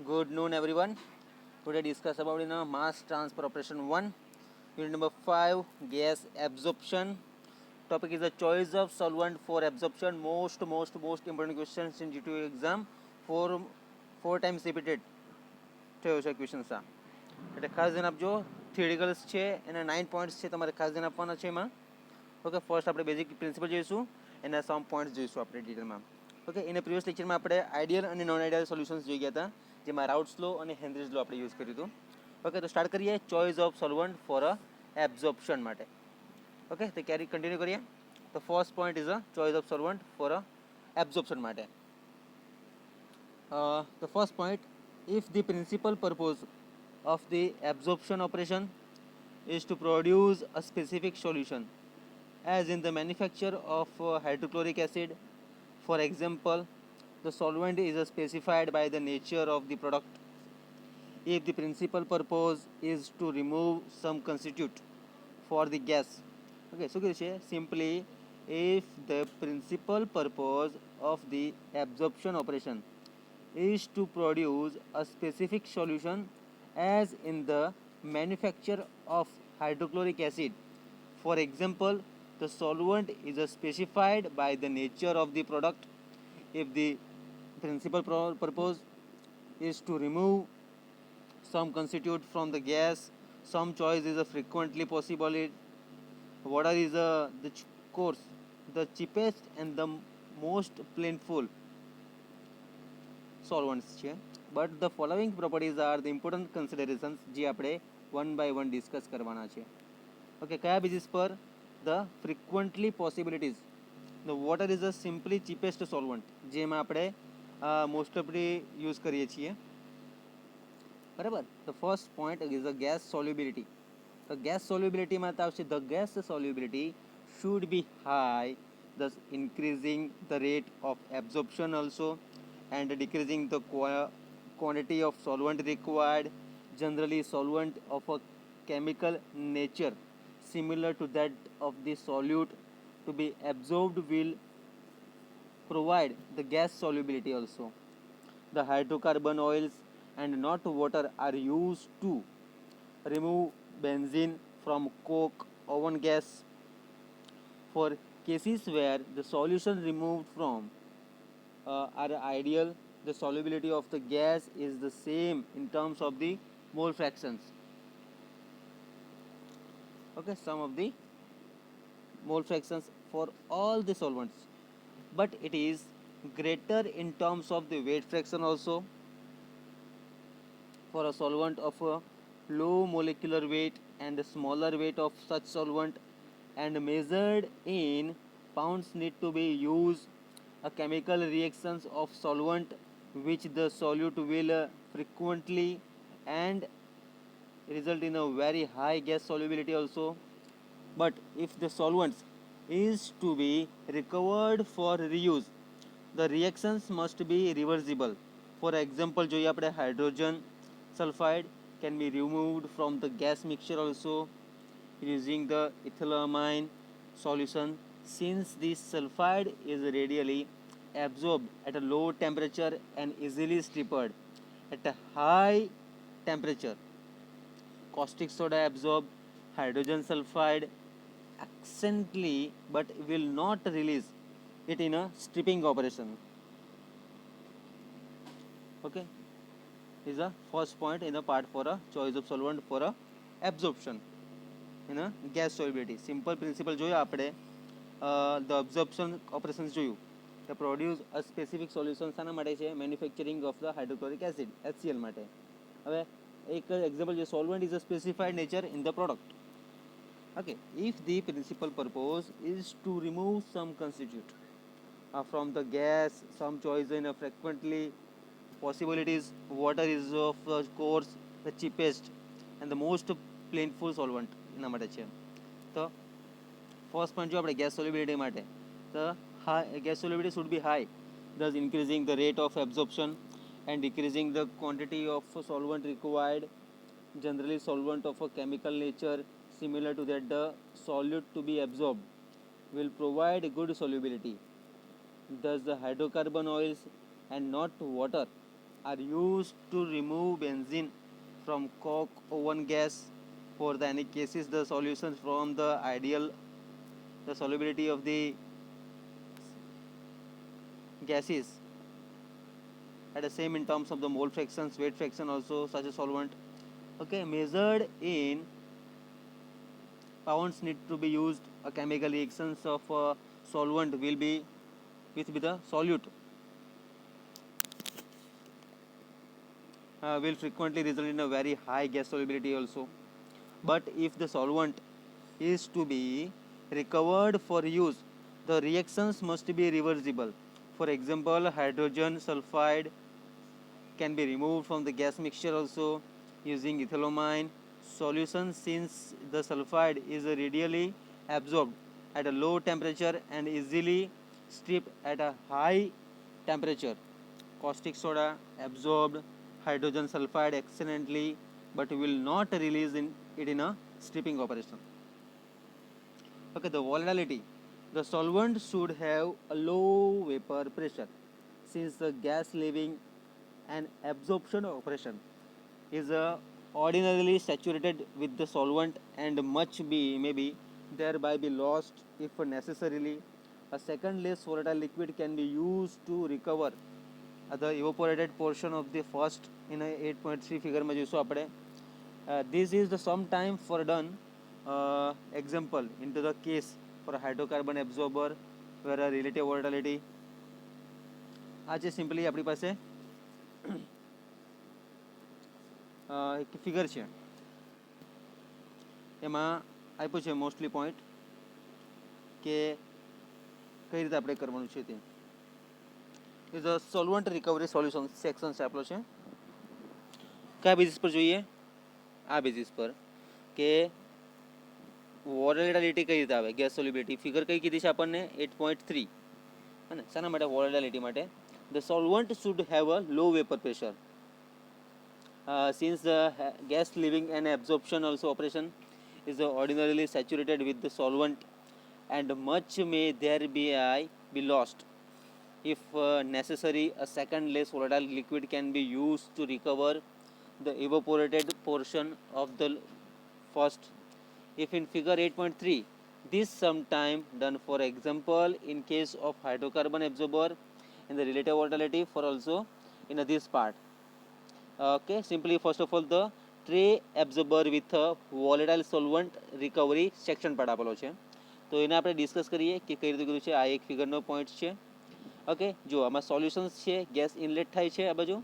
Good noon, everyone. Today discuss about mass transfer operation 1, unit number 5, gas absorption. Topic is the choice of solvent for absorption. Most important questions in GTU exam. Four times repeated થયો છે questions આ એટલે ખાસ ધ્યાન આપજો. થિયરિકલ્સ છે એના 9 points છે, તમારે ખાસ ધ્યાન આપવાના છે એમાં. ઓકે, ફર્સ્ટ આપણે બેઝિક પ્રિન્સિપલ જોઈશું, એના સમ પોઈન્ટ્સ જોઈશું આપણે ડિટેલમાં. ઓકે, એના પ્રીવિયસ લેક્ચરમાં આપણે આઈડિયલ અને નોન આઈડિયલ સોલ્યુશન્સ જોઈ ગયા હતા, જેમાં રાઉટ્સ લો અને હેનરીઝ લો આપણે યુઝ કર્યું હતું. ઓકે, તો સ્ટાર્ટ કરીએ choice of solvent for a absorption માટે. ઓકે, તો ક્યારે કન્ટિન્યુ કરીએ. તો first point is a choice of solvent for a absorption માટે. The first point, if the principal purpose of the absorption operation is to produce a specific solution, as in the manufacture of hydrochloric acid, for example, the solvent is specified by the nature of the product. If the principal purpose is to remove some constituent for the gas, okay, so simply, if the principal purpose of the absorption operation is to produce a specific solution, as in the manufacture of hydrochloric acid, for example, the solvent is specified by the nature of the product. If the principal purpose is to remove some constituent from the gas, some choice is a frequently possible. Water is the course, the cheapest and the most plentiful solvents છે. But the following properties are the important considerations, જે આપણે one by one discuss કરવાના છે. Okay, કયા basis પર? The frequently possibilities. The water is a simply cheapest solvent, જેમાં આપણે most ઓફલી યુઝ કરીએ છીએ. બરાબર. The first point is a gas solubility. તો ગેસ સોલ્યુબિલિટીમાં તો આવશે the gas solubility should be high, thus increasing the rate of absorption also, and decreasing the quantity of solvent required. Generally, solvent of a chemical nature similar to that of the solute to be absorbed will provide the gas solubility also. The hydrocarbon oils and not water are used to remove benzene from coke oven gas. For cases where the solution removed from are ideal, the solubility of the gas is the same in terms of the mole fractions. Okay, some of the mole fractions for all the solvents, but it is greater in terms of the weight fraction also. For a solvent of a low molecular weight and a smaller weight of such solvent and measured in pounds need to be used. A chemical reactions of solvent which the solute will frequently and result in a very high gas solubility also. But if the solvents is to be recovered for reuse, the reactions must be reversible. For example, જોઈએ આપણે hydrogen sulfide can be removed from the gas mixture also using the ethylamine solution, since this sulfide is readily absorbed at a low temperature and easily stripped at a high temperature. Caustic soda absorb hydrogen sulfide accidentally but will not release it in a stripping operation. Okay, is the first point in the part for a choice of solvent for a absorption in a gas solubility. Simple principle જોયું આપણે. The absorption operations જોયું. To produce a specific solution શાના માટે છે? Manufacturing of the hydrochloric acid HCl માટે. હવે એક example છે, solvent is a specified nature in the product. Okay, if the principal purpose is to remove some constituent from the gas, some choice in a frequently possibilities, water is of course the cheapest and the most plentiful solvent એના માટે છે. તો first point જો આપણે gas solubility માટે, તો gas solubility should be high, thus increasing the rate of absorption and decreasing the quantity of solvent required. Generally, solvent of a chemical nature similar to that the solute to be absorbed will provide good solubility. Thus, the hydrocarbon oils and not water are used to remove benzene from coke oven gas. For the any cases, the solutions from the ideal the solubility of the gases at the same in terms of the mole fractions, weight fraction also such a solvent. Okay, measured in pounds need to be used. A chemical reactions of solvent will be with the solute will frequently result in a very high gas solubility also. But if the solvent is to be recovered for use, the reactions must be reversible. For example, hydrogen sulfide can be removed from the gas mixture also using ethylamine solution, since the sulfide is readily absorbed at a low temperature and easily stripped at a high temperature. Caustic soda absorbed hydrogen sulfide excellently but will not release it in a stripping operation. Okay, the volatility. The solvent should have a low vapor pressure, since the gas leaving an absorption operation is ordinarily saturated with the solvent and much may be thereby be lost. If necessarily a second less volatile liquid can be used to recover the evaporated portion of the first. In a 8.3 figure માં જોઈશું આપણે this is the some time for done example into the case for a hydrocarbon absorber where a relative volatility આ છે simply આપણી પાસે એક figure છે એમાં આપ્યું છે મોસ્ટલી પોઈન્ટ કે કઈ રીતે આપણે કરવાનું છે તે is a solvent recovery solution section આપેલો છે. કયા બેઝિસ પર જોઈએ? આ બેઝિસ પર કે વોલેટિલિટી કઈ રીતે આવે, ગેસ સોલ્યુબિલિટી ફિગર કઈ કીધી છે આપણને 8.3 હે ને. શાના માટે? વોલેટિલિટી માટે. The solvent should have a low vapour pressure since the gas leaving an absorption also operation is ordinarily saturated with the solvent and much may be lost. If necessary, a second less volatile liquid can be used to recover the evaporated portion of the first. If in figure 8.3, this sometime done, for example in case of hydrocarbon absorber and the relative volatility for also in this part. Okay, simply first of all the tray absorber with a volatile solvent recovery section part આપેલો છે, તો એને આપણે discuss કરીએ કે કઈ રીતે કર્યું છે. આ એક ફિગરનો પોઈન્ટ છે. ઓકે, જો આમાં સોલ્યુશન્સ છે, ગેસ ઇનલેટ થાય છે આ બાજુ.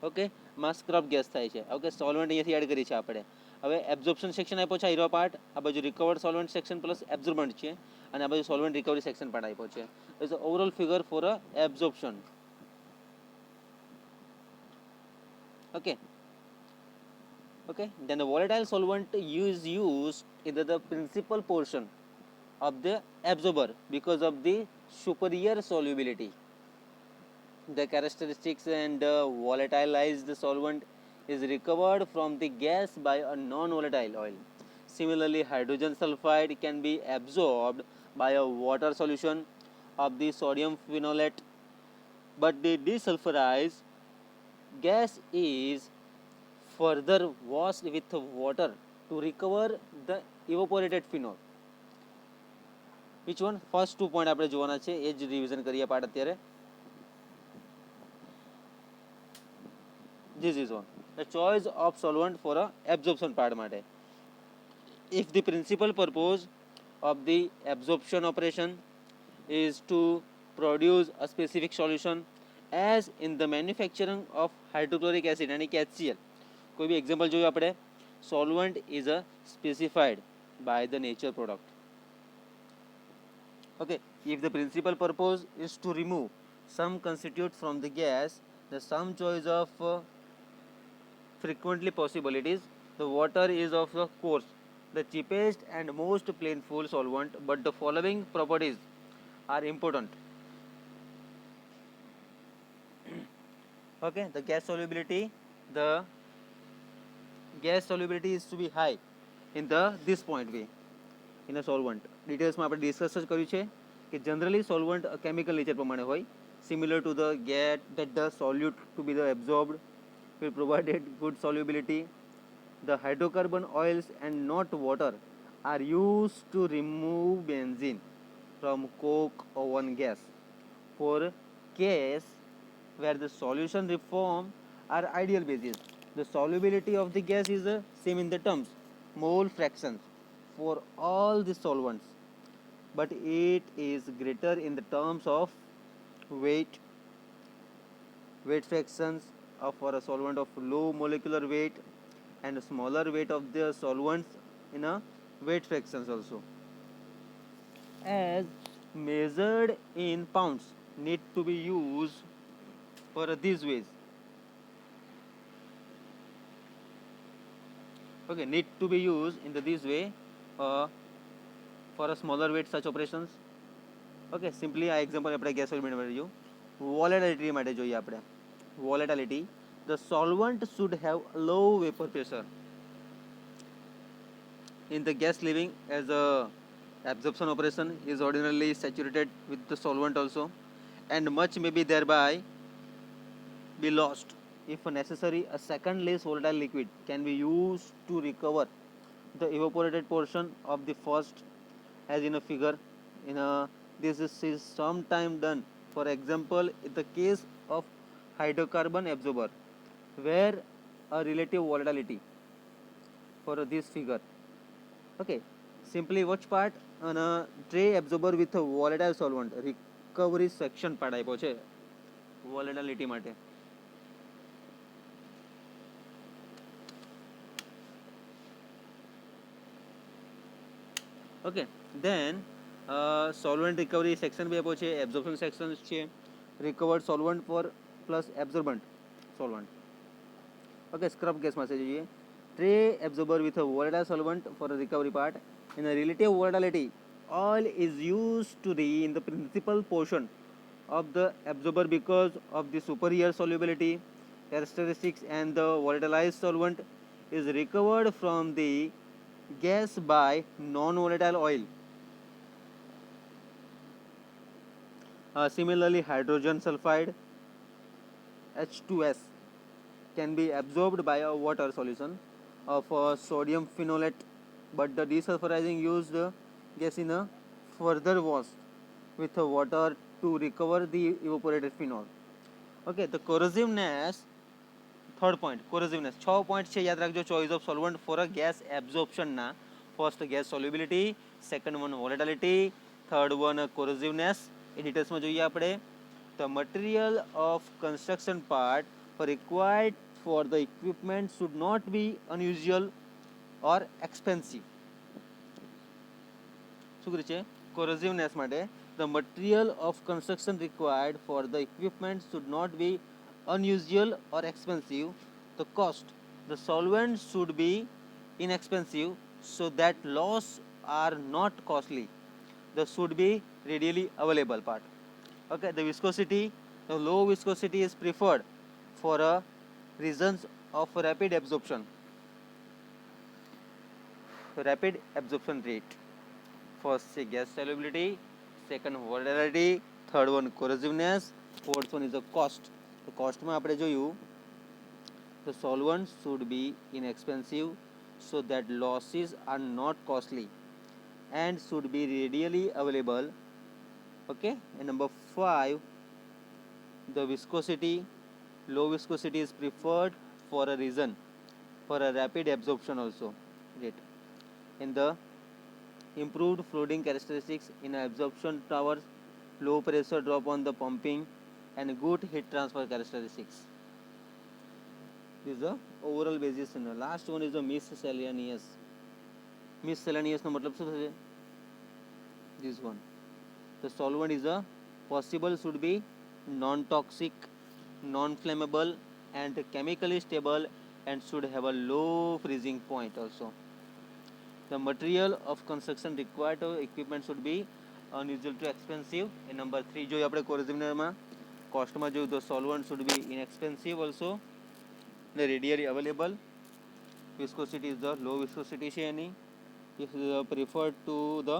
ઓકે, માં સ્ક્રબ ગેસ થાય છે. ઓકે, સોલ્વન્ટ અહીંયાથી એડ કરી છે આપણે. હવે એબ્ઝોર્પ્શન સેક્શન આપ્યો છે હીરો પાર્ટ, આ બાજુ રિકવર્ડ સોલ્વન્ટ સેક્શન પ્લસ એબ્ઝોર્બન્ટ છે, અને આ બાજુ સોલ્વન્ટ રિકવરી સેક્શન પાર્ટ આપ્યો છે. Is overall figure for a absorption. Okay, then the volatile solvent is used in the principal portion of the absorber because of the superior solubility. The characteristics and volatilized solvent is recovered from the gas by a non-volatile oil. Similarly, hydrogen sulfide can be absorbed by a water solution of the sodium phenolate, but the desulfurized gas is further washed with water to recover the evaporated phenol. Which one? First 2 point આપણે જોવાના છે, એ જ revision કરીએ part અત્યારે. This is one, the choice of solvent for a absorption part માટે. If the principal purpose of the absorption operation is to produce a specific solution, as in the manufacturing of hydrochloric acid and HCl. કોઈ બી example જોયું આપણે, solvent is a specified by the nature product. Okay, if the principal purpose is to remove some constituent from the gas, the some choice of frequently possibilities, the water is of course the cheapest and most plentiful solvent, but the following properties are important. Okay, the gas solubility is to be high in this point way in a solvent. ડિટેલ્સમાં આપણે discuss જ કર્યું છે કે generally solvent chemical nature પ્રમાણે હોય, similar to the get that the solute to be the absorbed will provided good solubility. The hydrocarbon oils and not water are used to remove benzene from coke oven gas. For case where the solution reform are ideal basis, the solubility of the gas is same in the terms mole fractions for all the solvents, but it is greater in the terms of weight fractions for a solvent of low molecular weight and smaller weight of the solvents in a weight fractions also, as measured in pounds need to be used for these ways. Okay, need to be used in this way uh, for a smaller weight such operations. Okay, simply આ example આપણે gas સોલ્યુમેન્ટ માટે જો volatility માટે જોઈએ આપણે volatility, the solvent should have low vapor pressure in the gas leaving as a absorption operation is ordinarily saturated with the solvent also, and much may be thereby be lost. If necessary, a second less volatile liquid can be used to recover the evaporated portion of the first, as in a figure. This is sometime done, for example, in the case of hydrocarbon absorber, where a relative volatility for this figure. Okay, simply watch part on a tray absorber with a volatile solvent recovery section part આપ્યો છે volatility માટે. Okay, then solvent recovery section भी આપ્યો છે, absorption section છે, recovered solvent for plus absorbent solvent. Okay, scrub gas માં છે જોઈએ tray absorber with a volatile solvent for a recovery part. In a relative volatility, oil is used to the in the principal portion of the absorber because of the superior solubility characteristics, and the volatilized solvent is recovered from the gas by non-volatile oil. Similarly, hydrogen sulfide H2S can be absorbed by a water solution of sodium phenolate, but the desulfurizing used gas in a further wash with water to recover the evaporated phenol. Okay, the corrosiveness, third point, corrosiveness 6 point છે યાદ રાખજો. Choice of solvent for a gas absorption ના first gas solubility, second one volatility, third one corrosiveness. એ ડિટેલ્સમાં જોઈએ આપણે. The material of construction part required for the equipment should not be unusual or expensive. શું કરે છે corrosiveness માટે? The material of construction required for the equipment should not be unusual or expensive. The cost, the solvent should be inexpensive so that loss are not costly. The should be readily available part. Okay, the viscosity, the low viscosity is preferred for reasons of rapid absorption rate. First say gas solubility, second volatility, third one corrosiveness, fourth one is the cost. The cost માં આપણે જોયું the solvent should be inexpensive so that losses are not costly and should be readily available. Okay, and number 5, the viscosity, low viscosity is preferred for a reason for a rapid absorption also rate. In the improved fluiding characteristics in absorption towers, low pressure drop on the pumping, and good heat transfer characteristics. This is the overall basis. In the last one is the miscellaneous. Miscellaneous નો મતલબ શું થશે? This one. The solvent is a possible should be non-toxic, non-flammable, and chemically stable, and should have a low freezing point also. The material of construction required to equipment should be unusual to expensive. And number 3 જોઈએ આપણે corrosiveness માં, cost માં જોયું તો solvent should be inexpensive also, readily available. Viscosity is the low viscosity છે એની, is preferred to the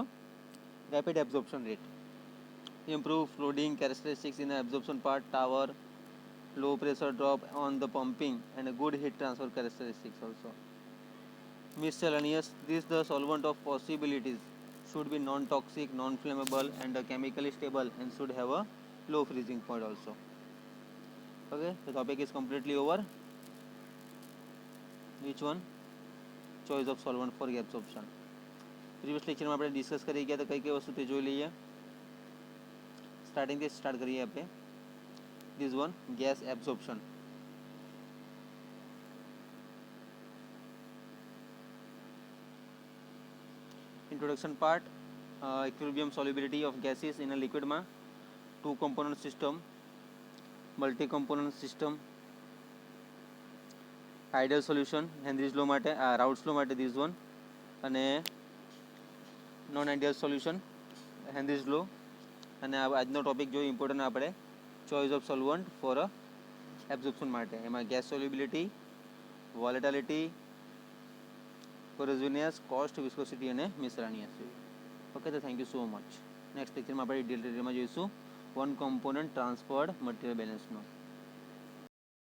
rapid absorption rate. improve flooding characteristics in the absorption part, tower, low pressure drop on the pumping, and a good heat transfer characteristics also. Miscellaneous, this the solvent of possibilities should be non-toxic, non-flammable, and chemically stable, and should have a low freezing point also. Okay, the topic is completely over. Which one? Choice of solvent for absorption. Previous લેક્ચરમાં આપણે discuss કરી ગયા તો કઈ કઈ વસ્તુ તે જોઈ લઈએ. સ્ટાર્ટિંગથી સ્ટાર્ટ કરીએ આપણે. This one, gas absorption. Introduction part, equilibrium solubility of gases in a liquid માં, two component system, multi component system, ideal solution, Henry's law માટે, Raoult's law માટે this one, અને non ideal solution, Henry's law. અને આજનો topic જો important આપણે choice of solvent for absorption માટે, એમાં gas solubility, volatility, corrosiveness, cost, viscosity અને મિસેલેનિયસ. ઓકે, તો thank you so much. Next લેક્ચરમાં આપણે ડિટેલમાં જોઈશું વન કોમ્પોનન્ટ ટ્રાન્સફર્ડ મટીરિયલ બેલેન્સનો.